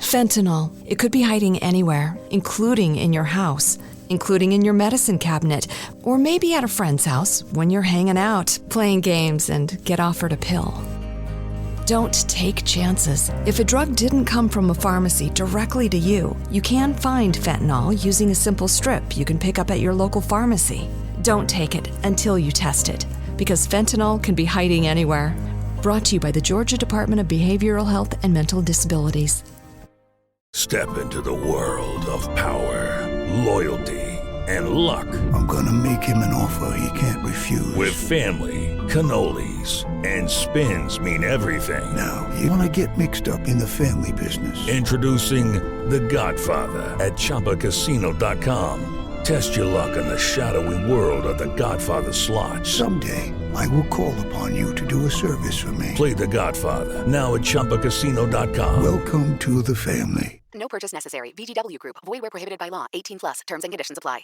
Fentanyl. It could be hiding anywhere, including in your house, including in your medicine cabinet, or maybe at a friend's house when you're hanging out, playing games, and get offered a pill. Don't take chances. If a drug didn't come from a pharmacy directly to you, you can find fentanyl using a simple strip you can pick up at your local pharmacy. Don't take it until you test it, because fentanyl can be hiding anywhere. Brought to you by the Georgia Department of Behavioral Health and Mental Disabilities. Step into the world of power, loyalty, and luck. I'm gonna make him an offer he can't refuse. With family, cannolis, and spins mean everything. Now, you wanna get mixed up in the family business. Introducing The Godfather at ChumbaCasino.com. Test your luck in the shadowy world of The Godfather slot. Someday, I will call upon you to do a service for me. Play The Godfather, now at ChumbaCasino.com. Welcome to the family. No purchase necessary. VGW Group. Void where prohibited by law. 18 plus. Terms and conditions apply.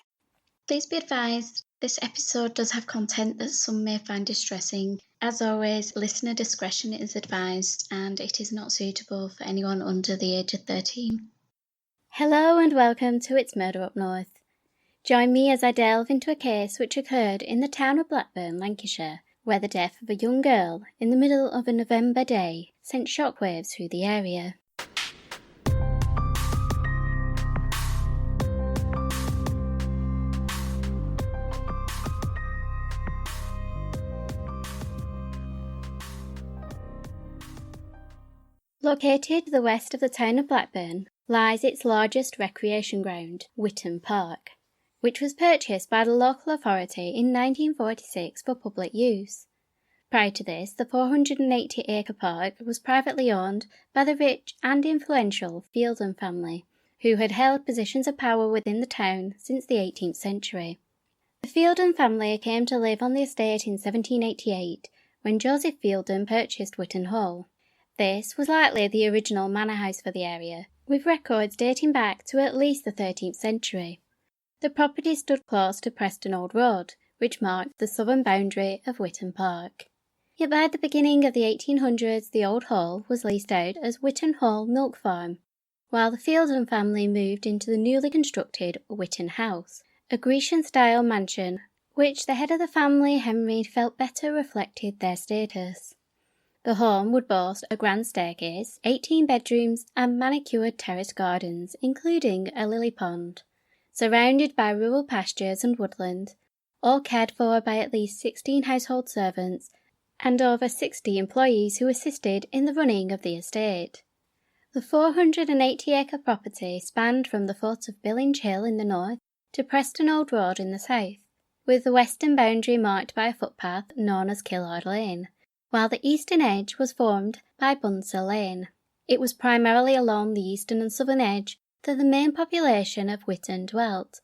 Please be advised, this episode does have content that some may find distressing. As always, listener discretion is advised and it is not suitable for anyone under the age of 13. Hello and welcome to It's Murder Up North. Join me as I delve into a case which occurred in the town of Blackburn, Lancashire, where the death of a young girl in the middle of a November day sent shockwaves through the area. Located to the west of the town of Blackburn lies its largest recreation ground, Whitton Park, which was purchased by the local authority in 1946 for public use. Prior to this, the 480-acre park was privately owned by the rich and influential Fielden family, who had held positions of power within the town since the 18th century. The Fielden family came to live on the estate in 1788 when Joseph Fielden purchased Whitton Hall. This was likely the original manor house for the area, with records dating back to at least the 13th century. The property stood close to Preston Old Road, which marked the southern boundary of Whitton Park. Yet by the beginning of the 1800s, the old hall was leased out as Whitton Hall Milk Farm, while the Fielden family moved into the newly constructed Whitton House, a Grecian-style mansion, which the head of the family, Henry, felt better reflected their status. The home would boast a grand staircase, 18 bedrooms and manicured terraced gardens, including a lily pond, surrounded by rural pastures and woodland, all cared for by at least 16 household servants and over 60 employees who assisted in the running of the estate. The 480-acre property spanned from the foot of Billinge Hill in the north to Preston Old Road in the south, with the western boundary marked by a footpath known as Killard Lane, while the eastern edge was formed by Bunser Lane. It was primarily along the eastern and southern edge that the main population of Whitton dwelt,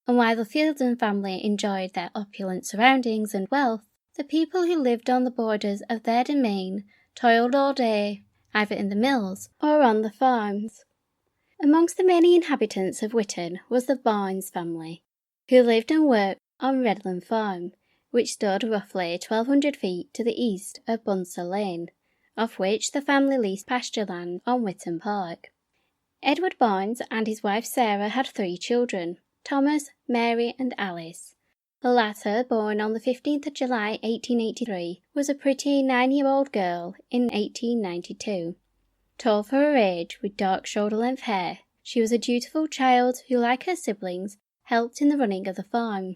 and while the Fielden family enjoyed their opulent surroundings and wealth, the people who lived on the borders of their domain toiled all day, either in the mills or on the farms. Amongst the many inhabitants of Whitton was the Barnes family, who lived and worked on Redland Farm, which stood roughly 1,200 feet to the east of Bunser Lane, of which the family leased pasture land on Whitton Park. Edward Barnes and his wife Sarah had 3 children, Thomas, Mary and Alice. The latter, born on the 15th of July 1883, was a pretty 9-year-old girl in 1892. Tall for her age, with dark shoulder-length hair, she was a dutiful child who, like her siblings, helped in the running of the farm.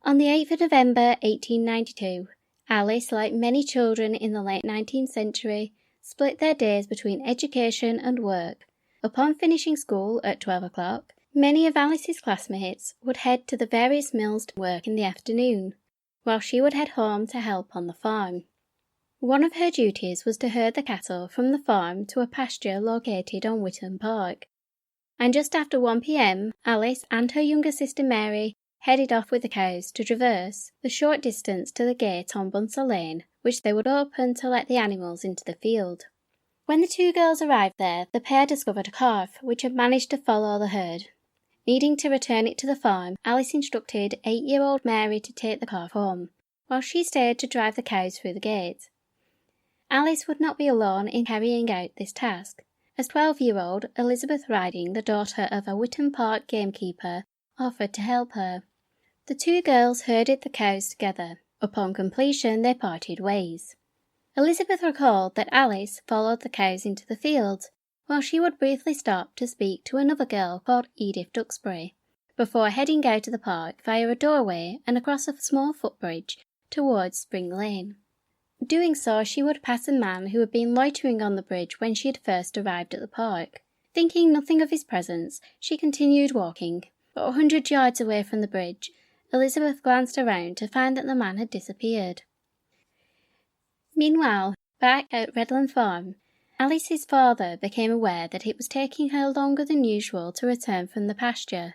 On the 8th of November 1892, Alice, like many children in the late 19th century, split their days between education and work. Upon finishing school at 12 o'clock, many of Alice's classmates would head to the various mills to work in the afternoon, while she would head home to help on the farm. One of her duties was to herd the cattle from the farm to a pasture located on Whitton Park. And just after 1 p.m, Alice and her younger sister Mary headed off with the cows to traverse the short distance to the gate on Bunser Lane, which they would open to let the animals into the field. When the 2 girls arrived there, the pair discovered a calf which had managed to follow the herd. Needing to return it to the farm, Alice instructed 8-year-old Mary to take the calf home, while she stayed to drive the cows through the gate. Alice would not be alone in carrying out this task, as 12-year-old Elizabeth Riding, the daughter of a Witton Park gamekeeper, offered to help her. The two girls herded the cows together. Upon completion, they parted ways. Elizabeth recalled that Alice followed the cows into the field, while she would briefly stop to speak to another girl called Edith Duxbury, before heading out of the park via a doorway and across a small footbridge towards Spring Lane. Doing so, she would pass a man who had been loitering on the bridge when she had first arrived at the park. Thinking nothing of his presence, she continued walking, but 100 yards away from the bridge, Elizabeth glanced around to find that the man had disappeared. Meanwhile, back at Redland Farm, Alice's father became aware that it was taking her longer than usual to return from the pasture,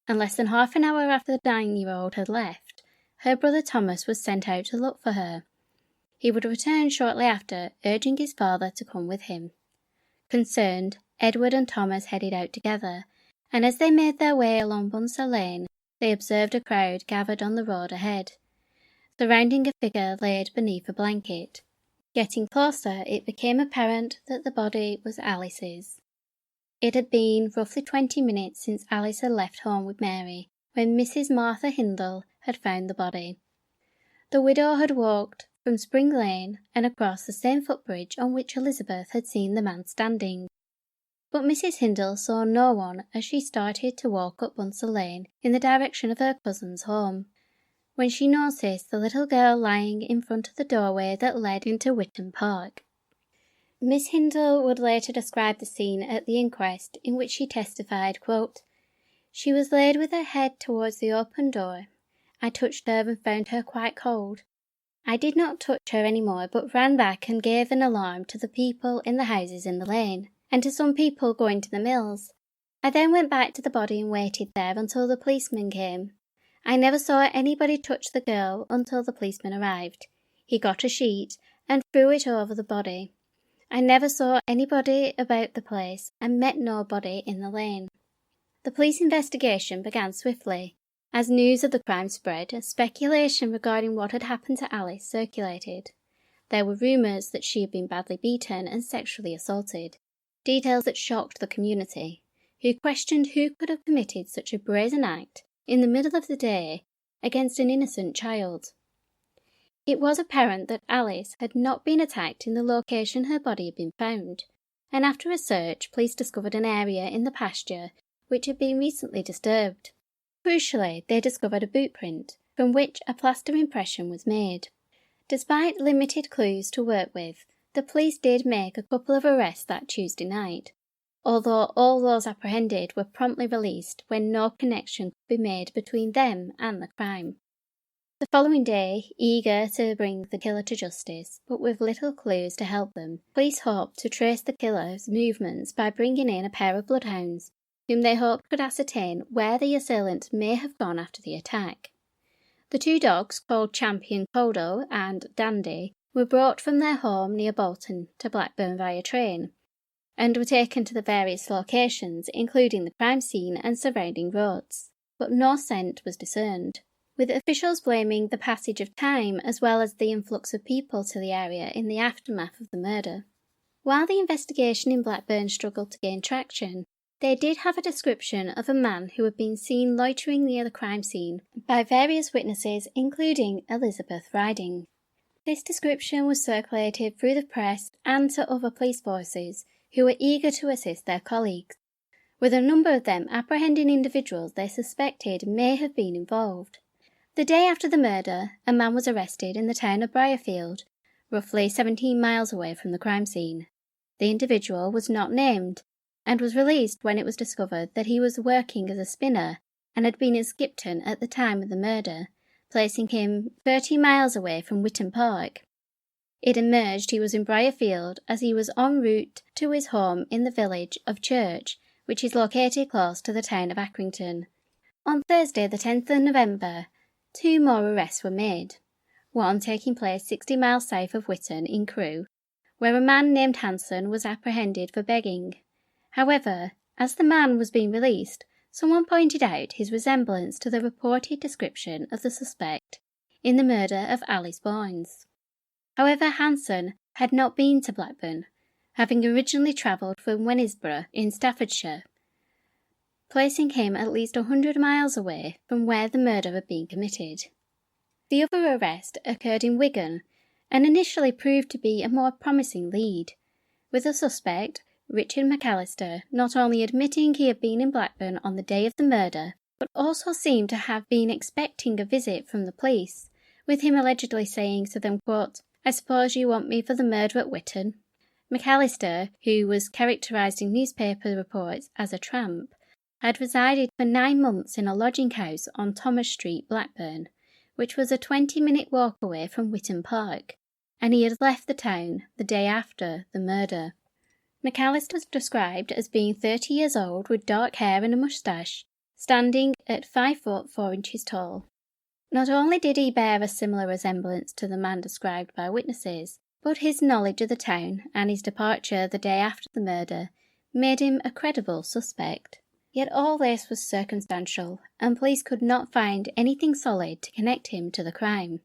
and less than half an hour after the 9-year-old had left, her brother Thomas was sent out to look for her. He would return shortly after, urging his father to come with him. Concerned, Edward and Thomas headed out together, and as they made their way along Bunsell Lane, they observed a crowd gathered on the road ahead, surrounding a figure laid beneath a blanket. Getting closer, it became apparent that the body was Alice's. It had been roughly 20 minutes since Alice had left home with Mary, when Mrs. Martha Hindle had found the body. The widow had walked from Spring Lane and across the same footbridge on which Elizabeth had seen the man standing. But Mrs. Hindle saw no one as she started to walk up Bunsell Lane in the direction of her cousin's home, when she noticed the little girl lying in front of the doorway that led into Witton Park. Miss Hindle would later describe the scene at the inquest, in which she testified, quote, "She was laid with her head towards the open door. I touched her and found her quite cold. I did not touch her any more, but ran back and gave an alarm to the people in the houses in the lane, and to some people going to the mills. I then went back to the body and waited there until the policeman came. I never saw anybody touch the girl until the policeman arrived. He got a sheet and threw it over the body. I never saw anybody about the place and met nobody in the lane." The police investigation began swiftly. As news of the crime spread, speculation regarding what had happened to Alice circulated. There were rumours that she had been badly beaten and sexually assaulted, details that shocked the community, who questioned who could have committed such a brazen act in the middle of the day against an innocent child. It was apparent that Alice had not been attacked in the location her body had been found, and after a search, police discovered an area in the pasture which had been recently disturbed. Crucially, they discovered a boot print, from which a plaster impression was made. Despite limited clues to work with, the police did make a couple of arrests that Tuesday night, although all those apprehended were promptly released when no connection could be made between them and the crime. The following day, eager to bring the killer to justice, but with little clues to help them, police hoped to trace the killer's movements by bringing in a pair of bloodhounds, whom they hoped could ascertain where the assailant may have gone after the attack. The two dogs, called Champion Kodo and Dandy, were brought from their home near Bolton to Blackburn via train, and were taken to the various locations, including the crime scene and surrounding roads. But no scent was discerned, with officials blaming the passage of time as well as the influx of people to the area in the aftermath of the murder. While the investigation in Blackburn struggled to gain traction, they did have a description of a man who had been seen loitering near the crime scene by various witnesses, including Elizabeth Riding. This description was circulated through the press and to other police forces who were eager to assist their colleagues, with a number of them apprehending individuals they suspected may have been involved. The day after the murder, a man was arrested in the town of Briarfield, roughly 17 miles away from the crime scene. The individual was not named, and was released when it was discovered that he was working as a spinner and had been in Skipton at the time of the murder, placing him 30 miles away from Witton Park. It emerged he was in Briarfield as he was en route to his home in the village of Church, which is located close to the town of Accrington. On Thursday, the 10th of November, 2 more arrests were made, one taking place 60 miles south of Witton in Crewe, where a man named Hanson was apprehended for begging. However, as the man was being released, someone pointed out his resemblance to the reported description of the suspect in the murder of Alice Boynes. However, Hanson had not been to Blackburn, having originally travelled from Wenisborough in Staffordshire, placing him at least 100 miles away from where the murder had been committed. The other arrest occurred in Wigan and initially proved to be a more promising lead, with the suspect, Richard McAllister, not only admitting he had been in Blackburn on the day of the murder, but also seemed to have been expecting a visit from the police, with him allegedly saying to them, quote, "I suppose you want me for the murder at Whitton." McAllister, who was characterised in newspaper reports as a tramp, had resided for 9 months in a lodging house on Thomas Street, Blackburn, which was a 20-minute walk away from Whitton Park, and he had left the town the day after the murder. McAllister was described as being 30 years old with dark hair and a moustache, standing at 5 foot 4 inches tall. Not only did he bear a similar resemblance to the man described by witnesses, but his knowledge of the town and his departure the day after the murder made him a credible suspect. Yet all this was circumstantial, and police could not find anything solid to connect him to the crime.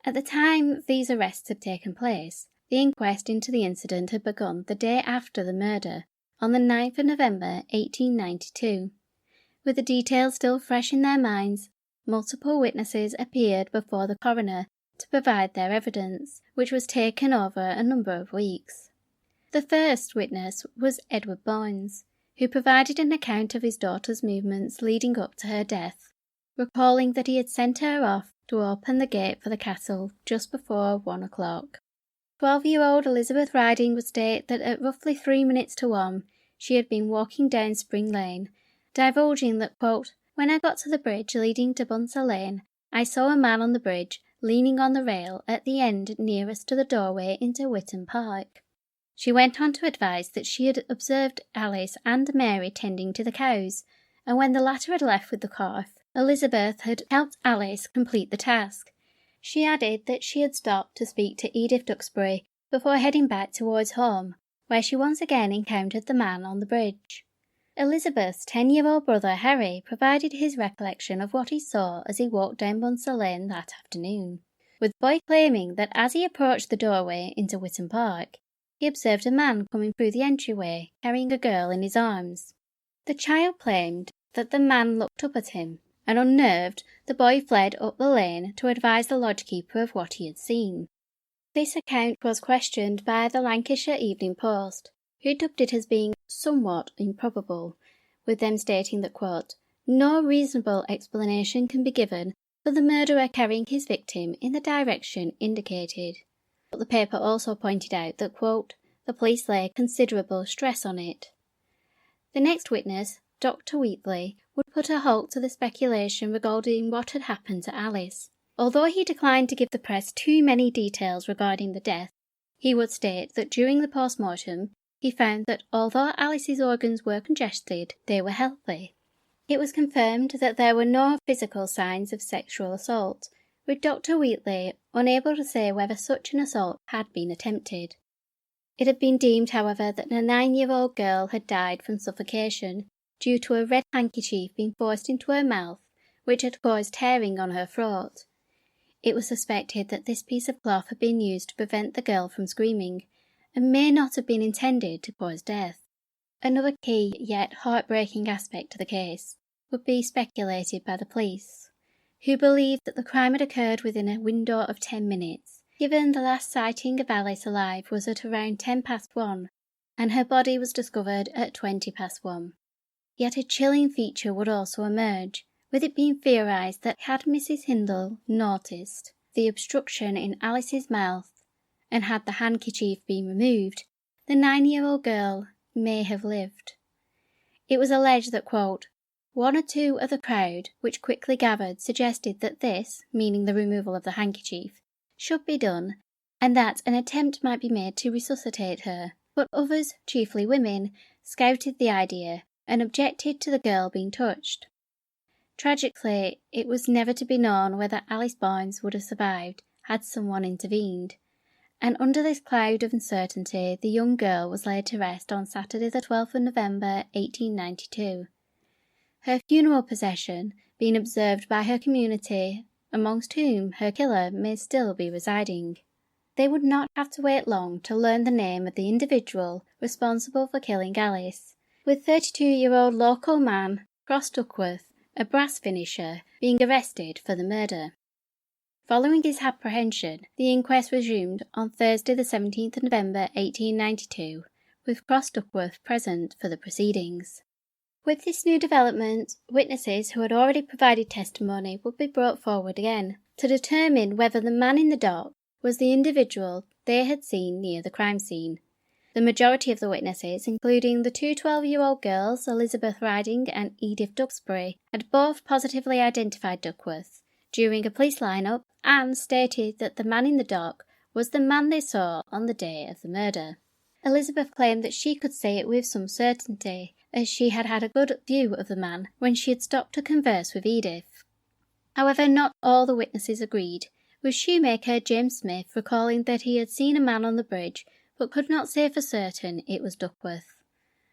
At the time these arrests had taken place, the inquest into the incident had begun the day after the murder, on the 9th of November 1892. With the details still fresh in their minds, multiple witnesses appeared before the coroner to provide their evidence, which was taken over a number of weeks. The first witness was Edward Boynes, who provided an account of his daughter's movements leading up to her death, recalling that he had sent her off to open the gate for the castle just before 1 o'clock. 12-year-old Elizabeth Riding would state that at roughly 3 minutes to 1, she had been walking down Spring Lane, divulging that, quote, "When I got to the bridge leading to Bunser Lane, I saw a man on the bridge, leaning on the rail at the end nearest to the doorway into Whitton Park." She went on to advise that she had observed Alice and Mary tending to the cows, and when the latter had left with the calf, Elizabeth had helped Alice complete the task. She added that she had stopped to speak to Edith Duxbury before heading back towards home, where she once again encountered the man on the bridge. Elizabeth's 10-year-old brother Harry provided his recollection of what he saw as he walked down Bunser Lane that afternoon, with the boy claiming that as he approached the doorway into Whitton Park, he observed a man coming through the entryway carrying a girl in his arms. The child claimed that the man looked up at him, and unnerved, the boy fled up the lane to advise the lodgekeeper of what he had seen. This account was questioned by the Lancashire Evening Post, who dubbed it as being somewhat improbable, with them stating that, quote, "No reasonable explanation can be given for the murderer carrying his victim in the direction indicated." But the paper also pointed out that, quote, "the police lay considerable stress on it." The next witness, Dr. Wheatley, would put a halt to the speculation regarding what had happened to Alice. Although he declined to give the press too many details regarding the death, he would state that during the post-mortem, he found that although Alice's organs were congested, they were healthy. It was confirmed that there were no physical signs of sexual assault, with Dr. Wheatley unable to say whether such an assault had been attempted. It had been deemed, however, that a 9-year-old girl had died from suffocation due to a red handkerchief being forced into her mouth, which had caused tearing on her throat. It was suspected that this piece of cloth had been used to prevent the girl from screaming, and may not have been intended to cause death. Another key yet heartbreaking aspect to the case would be speculated by the police, who believed that the crime had occurred within a window of 10 minutes, given the last sighting of Alice alive was at around 1:10, and her body was discovered at 1:20. Yet a chilling feature would also emerge, with it being theorised that had Mrs. Hindle noticed the obstruction in Alice's mouth, and had the handkerchief been removed, the 9-year-old girl may have lived. It was alleged that, quote, "one or two of the crowd, which quickly gathered, suggested that this," meaning the removal of the handkerchief, "should be done, and that an attempt might be made to resuscitate her, but others, chiefly women, scouted the idea, and objected to the girl being touched." Tragically, it was never to be known whether Alice Boynes would have survived had someone intervened, and under this cloud of uncertainty the young girl was laid to rest on Saturday the 12th of November 1892. Her funeral procession being observed by her community, amongst whom her killer may still be residing. they would not have to wait long to learn the name of the individual responsible for killing Alice, with 32-year-old local man Cross Duckworth, a brass finisher, being arrested for the murder. Following his apprehension, the inquest resumed on Thursday the 17th of November 1892, with Cross Duckworth present for the proceedings. With this new development, witnesses who had already provided testimony would be brought forward again to determine whether the man in the dock was the individual they had seen near the crime scene. The majority of the witnesses, including the two 12-year-old girls, Elizabeth Riding and Edith Duxbury, had both positively identified Duckworth during a police line-up and stated that the man in the dock was the man they saw on the day of the murder. Elizabeth claimed that she could say it with some certainty, as she had had a good view of the man when she had stopped to converse with Edith. However, not all the witnesses agreed, with shoemaker James Smith recalling that he had seen a man on the bridge but could not say for certain it was Duckworth.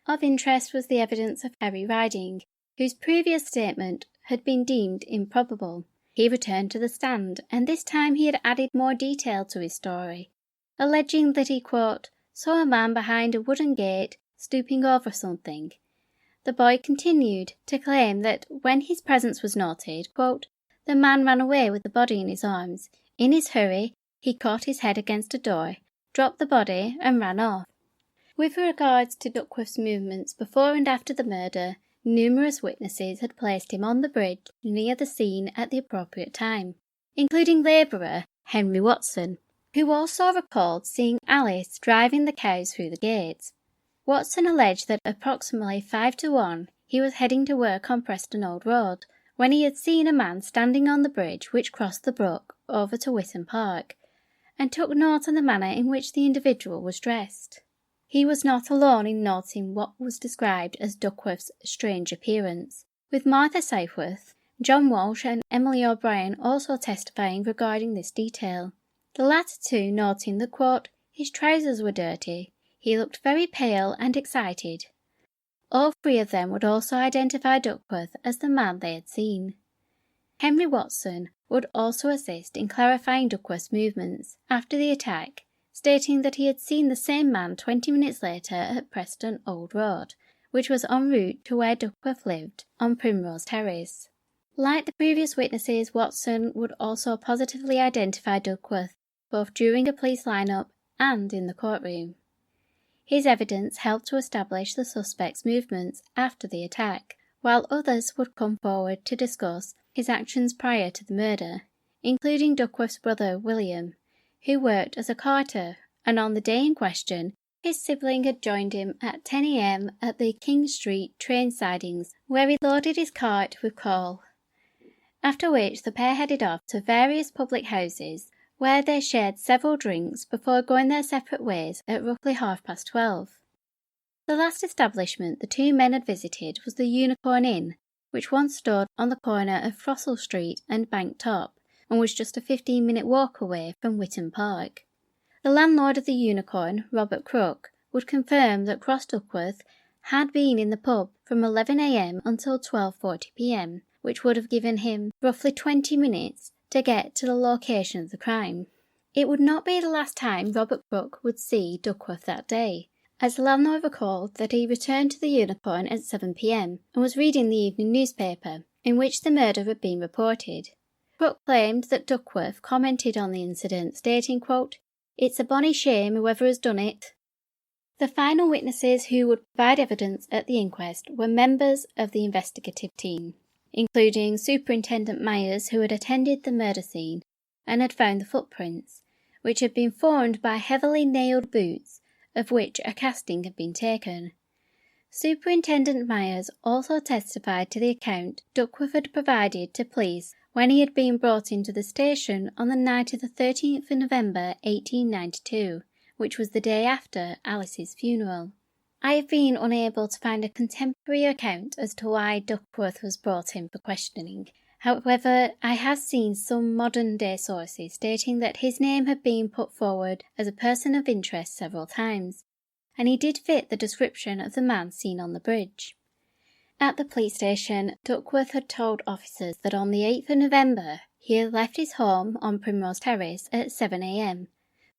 Of interest was the evidence of Harry Riding, whose previous statement had been deemed improbable. He returned to the stand, and this time he had added more detail to his story, alleging that he, quote, saw a man behind a wooden gate stooping over something. The boy continued to claim that when his presence was noted, quote, the man ran away with the body in his arms. In his hurry, he caught his head against a door, dropped the body and ran off. With regards to Duckworth's movements before and after the murder, numerous witnesses had placed him on the bridge near the scene at the appropriate time, including labourer Henry Watson, who also recalled seeing Alice driving the cows through the gates. Watson alleged that approximately 5 to 1 he was heading to work on Preston Old Road when he had seen a man standing on the bridge which crossed the brook over to Witton Park, and took note of the manner in which the individual was dressed. He was not alone in noting what was described as Duckworth's strange appearance, with Martha Southworth, John Walsh and Emily O'Brien also testifying regarding this detail. The latter two noting that, quote, his trousers were dirty, he looked very pale and excited. All three of them would also identify Duckworth as the man they had seen. Henry Watson would also assist in clarifying Duckworth's movements after the attack, stating that he had seen the same man 20 minutes later at Preston Old Road, which was en route to where Duckworth lived, on Primrose Terrace. Like the previous witnesses, Watson would also positively identify Duckworth, both during a police line-up and in the courtroom. His evidence helped to establish the suspect's movements after the attack, while others would come forward to discuss his actions prior to the murder, including Duckworth's brother William, who worked as a carter, and on the day in question, his sibling had joined him at 10 a.m. at the King Street train sidings, where he loaded his cart with coal. After which the pair headed off to various public houses, where they shared several drinks before going their separate ways at roughly 12:30. The last establishment the two men had visited was the Unicorn Inn, which once stood on the corner of Frossell Street and Bank Top, and was just a 15-minute walk away from Witton Park. The landlord of the Unicorn, Robert Crook, would confirm that Cross Duckworth had been in the pub from 11 a.m. until 12:40 p.m, which would have given him roughly 20 minutes to get to the location of the crime. It would not be the last time Robert Crook would see Duckworth that day, as the landlord recalled that he returned to the Unicorn at 7 p.m. and was reading the evening newspaper, in which the murder had been reported. Crook claimed that Duckworth commented on the incident, stating, quote, it's a bonny shame whoever has done it. The final witnesses who would provide evidence at the inquest were members of the investigative team, including Superintendent Myers, who had attended the murder scene and had found the footprints, which had been formed by heavily nailed boots, of which a casting had been taken. Superintendent Myers also testified to the account Duckworth had provided to police when he had been brought into the station on the night of the 13th of November 1892, which was the day after Alice's funeral. I have been unable to find a contemporary account as to why Duckworth was brought in for questioning. However, I have seen some modern-day sources stating that his name had been put forward as a person of interest several times, and he did fit the description of the man seen on the bridge. At the police station, Duckworth had told officers that on the 8th of November he had left his home on Primrose Terrace at 7 a.m,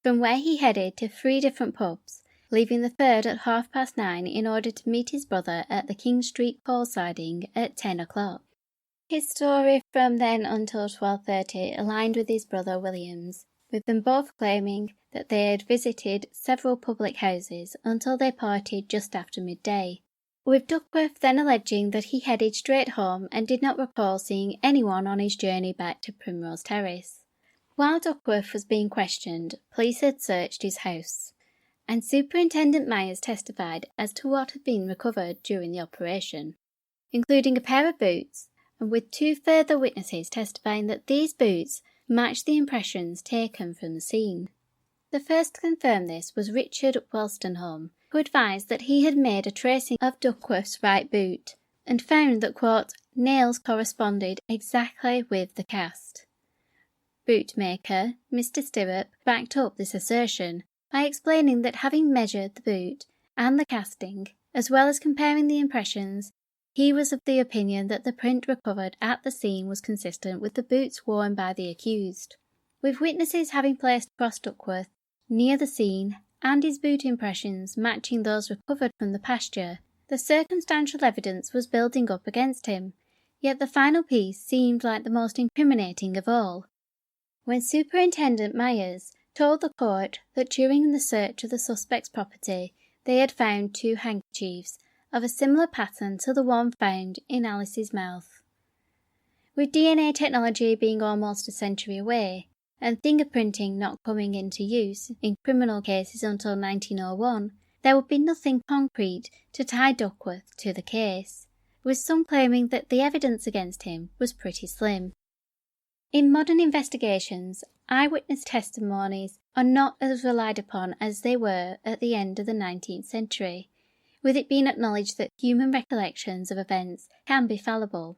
from where he headed to 3 different pubs, leaving the third at 9:30 in order to meet his brother at the King Street pole siding at 10 o'clock. His story from then until 12:30 aligned with his brother William's, with them both claiming that they had visited several public houses until they parted just after midday, with Duckworth then alleging that he headed straight home and did not recall seeing anyone on his journey back to Primrose Terrace. While Duckworth was being questioned, police had searched his house, and Superintendent Myers testified as to what had been recovered during the operation, including a pair of boots, and with 2 further witnesses testifying that these boots matched the impressions taken from the scene. The first to confirm this was Richard Wolstenholme, who advised that he had made a tracing of Duckworth's right boot and found that, quote, nails corresponded exactly with the cast. Bootmaker Mr. Stirrup backed up this assertion by explaining that having measured the boot and the casting, as well as comparing the impressions, he was of the opinion that the print recovered at the scene was consistent with the boots worn by the accused. With witnesses having placed Cross Duckworth near the scene and his boot impressions matching those recovered from the pasture, the circumstantial evidence was building up against him, yet the final piece seemed like the most incriminating of all. When Superintendent Myers told the court that during the search of the suspect's property they had found 2 handkerchiefs of a similar pattern to the one found in Alice's mouth. With DNA technology being almost a century away, and fingerprinting not coming into use in criminal cases until 1901, there would be nothing concrete to tie Duckworth to the case, with some claiming that the evidence against him was pretty slim. In modern investigations, eyewitness testimonies are not as relied upon as they were at the end of the 19th century, with it being acknowledged that human recollections of events can be fallible.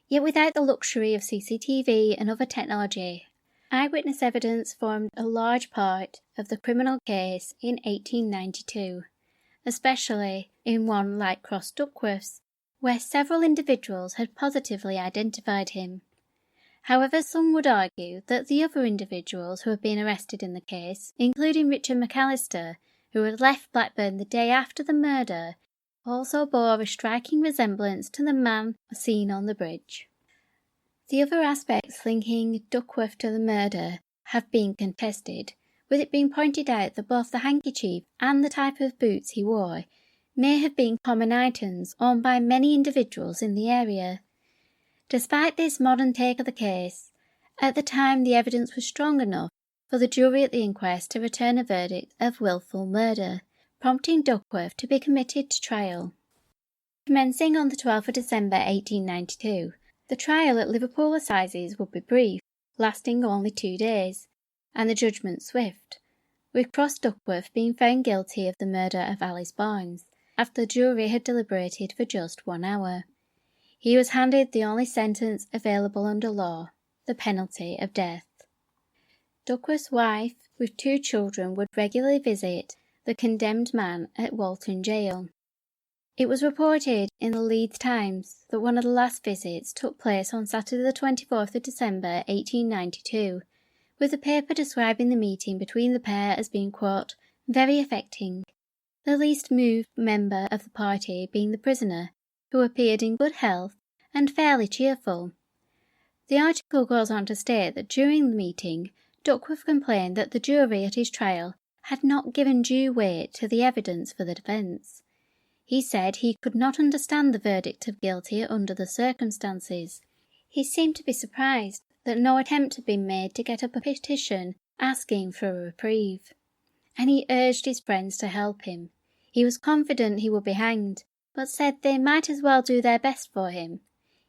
Yet without the luxury of CCTV and other technology, eyewitness evidence formed a large part of the criminal case in 1892, especially in one like Cross Duckworth's, where several individuals had positively identified him. However, some would argue that the other individuals who had been arrested in the case, including Richard McAllister, who had left Blackburn the day after the murder, also bore a striking resemblance to the man seen on the bridge. The other aspects linking Duckworth to the murder have been contested, with it being pointed out that both the handkerchief and the type of boots he wore may have been common items owned by many individuals in the area. Despite this modern take of the case, at the time the evidence was strong enough for the jury at the inquest to return a verdict of wilful murder, prompting Duckworth to be committed to trial. Commencing on the 12th of December 1892, the trial at Liverpool Assizes would be brief, lasting only 2 days, and the judgment swift, with Cross Duckworth being found guilty of the murder of Alice Barnes, after the jury had deliberated for just 1 hour. He was handed the only sentence available under law, the penalty of death. Duckworth's wife, with 2 children, would regularly visit the condemned man at Walton Jail. It was reported in the Leeds Times that one of the last visits took place on Saturday the 24th of December 1892, with the paper describing the meeting between the pair as being, quote, very affecting, the least moved member of the party being the prisoner, who appeared in good health and fairly cheerful. The article goes on to state that during the meeting, Duckworth complained that the jury at his trial had not given due weight to the evidence for the defence. He said he could not understand the verdict of guilty under the circumstances. He seemed to be surprised that no attempt had been made to get up a petition asking for a reprieve, and he urged his friends to help him. He was confident he would be hanged, but said they might as well do their best for him.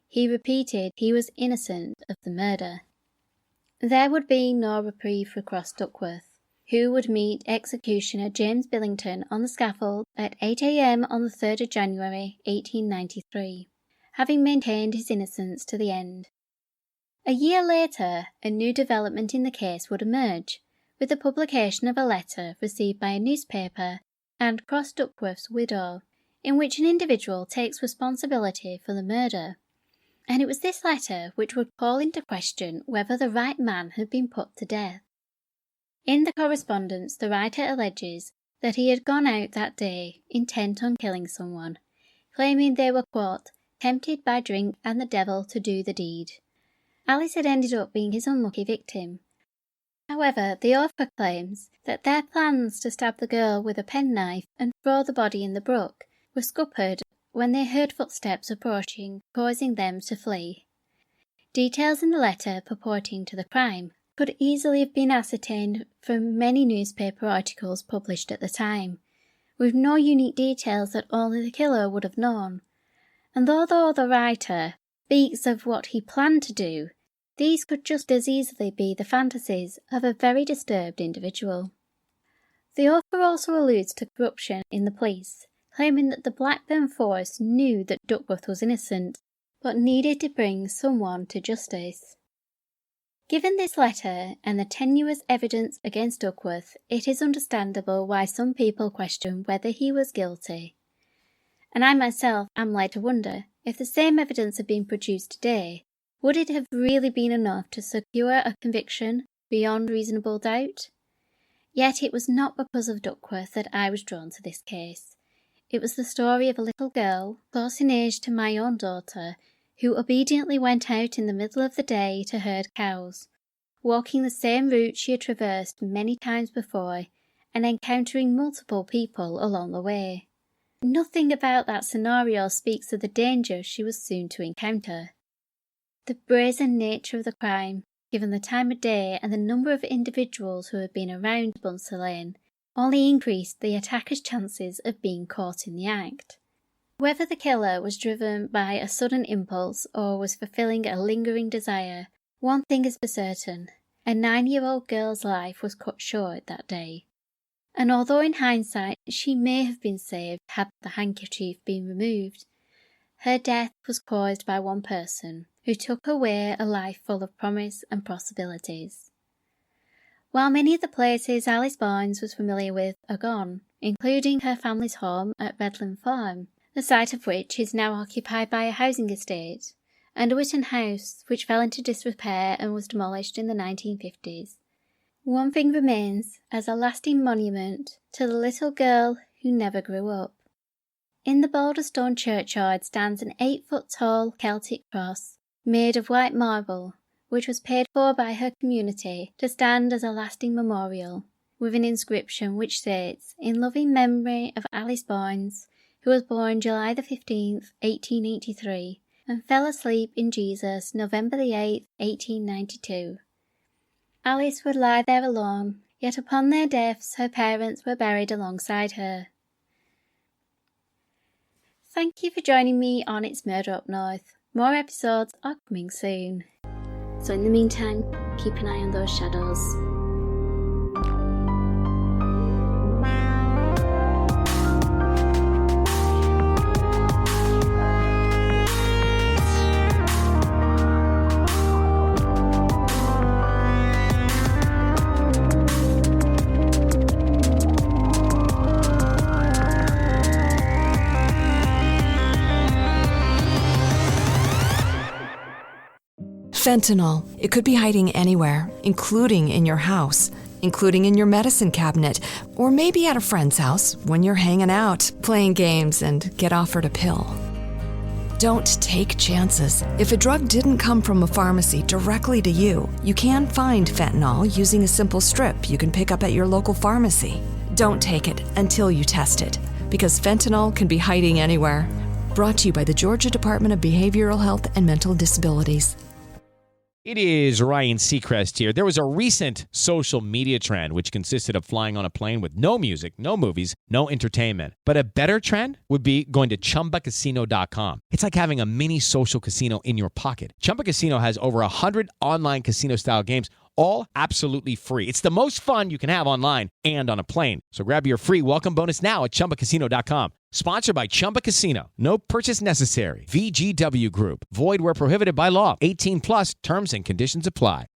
He repeated he was innocent of the murder. There would be no reprieve for Cross Duckworth, who would meet executioner James Billington on the scaffold at 8 a.m. on the 3rd of January 1893, having maintained his innocence to the end. A year later, a new development in the case would emerge, with the publication of a letter received by a newspaper and Cross Duckworth's widow, in which an individual takes responsibility for the murder. And it was this letter which would call into question whether the right man had been put to death. In the correspondence, the writer alleges that he had gone out that day intent on killing someone, claiming they were, quote, tempted by drink and the devil to do the deed. Alice had ended up being his unlucky victim. However, the author claims that their plans to stab the girl with a penknife and throw the body in the brook were scuppered when they heard footsteps approaching, causing them to flee. Details in the letter purporting to the crime could easily have been ascertained from many newspaper articles published at the time, with no unique details that only the killer would have known. And although the writer speaks of what he planned to do, these could just as easily be the fantasies of a very disturbed individual. The author also alludes to corruption in the police, claiming that the Blackburn force knew that Duckworth was innocent, but needed to bring someone to justice. Given this letter and the tenuous evidence against Duckworth, it is understandable why some people question whether he was guilty. And I myself am led to wonder, if the same evidence had been produced today, would it have really been enough to secure a conviction beyond reasonable doubt? Yet it was not because of Duckworth that I was drawn to this case. It was the story of a little girl, close in age to my own daughter, who obediently went out in the middle of the day to herd cows, walking the same route she had traversed many times before and encountering multiple people along the way. Nothing about that scenario speaks of the danger she was soon to encounter. The brazen nature of the crime, given the time of day and the number of individuals who had been around Buncer Lane, only increased the attacker's chances of being caught in the act. Whether the killer was driven by a sudden impulse or was fulfilling a lingering desire, one thing is for certain: a 9-year-old girl's life was cut short that day. And although in hindsight she may have been saved had the handkerchief been removed, her death was caused by one person who took away a life full of promise and possibilities. While many of the places Alice Barnes was familiar with are gone, including her family's home at Redland Farm, the site of which is now occupied by a housing estate, and Witton House, which fell into disrepair and was demolished in the 1950s, one thing remains as a lasting monument to the little girl who never grew up. In the Boulder Stone churchyard stands an 8-foot-tall Celtic cross made of white marble, which was paid for by her community to stand as a lasting memorial, with an inscription which states, "In loving memory of Alice Barnes, who was born July the 15th, 1883, and fell asleep in Jesus November the 8th, 1892. Alice would lie there alone, yet upon their deaths her parents were buried alongside her." Thank you for joining me on It's Murder Up North. More episodes are coming soon. So in the meantime, keep an eye on those shadows. Fentanyl. It could be hiding anywhere, including in your house, including in your medicine cabinet, or maybe at a friend's house when you're hanging out, playing games, and get offered a pill. Don't take chances. If a drug didn't come from a pharmacy directly to you, you can find fentanyl using a simple strip you can pick up at your local pharmacy. Don't take it until you test it, because fentanyl can be hiding anywhere. Brought to you by the Georgia Department of Behavioral Health and Mental Disabilities. It is Ryan Seacrest here. There was a recent social media trend which consisted of flying on a plane with no music, no movies, no entertainment. But a better trend would be going to ChumbaCasino.com. It's like having a mini social casino in your pocket. Chumba Casino has over 100 online casino-style games, all absolutely free. It's the most fun you can have online and on a plane. So grab your free welcome bonus now at ChumbaCasino.com. Sponsored by Chumba Casino. No purchase necessary. VGW Group. Void where prohibited by law. 18 plus terms and conditions apply.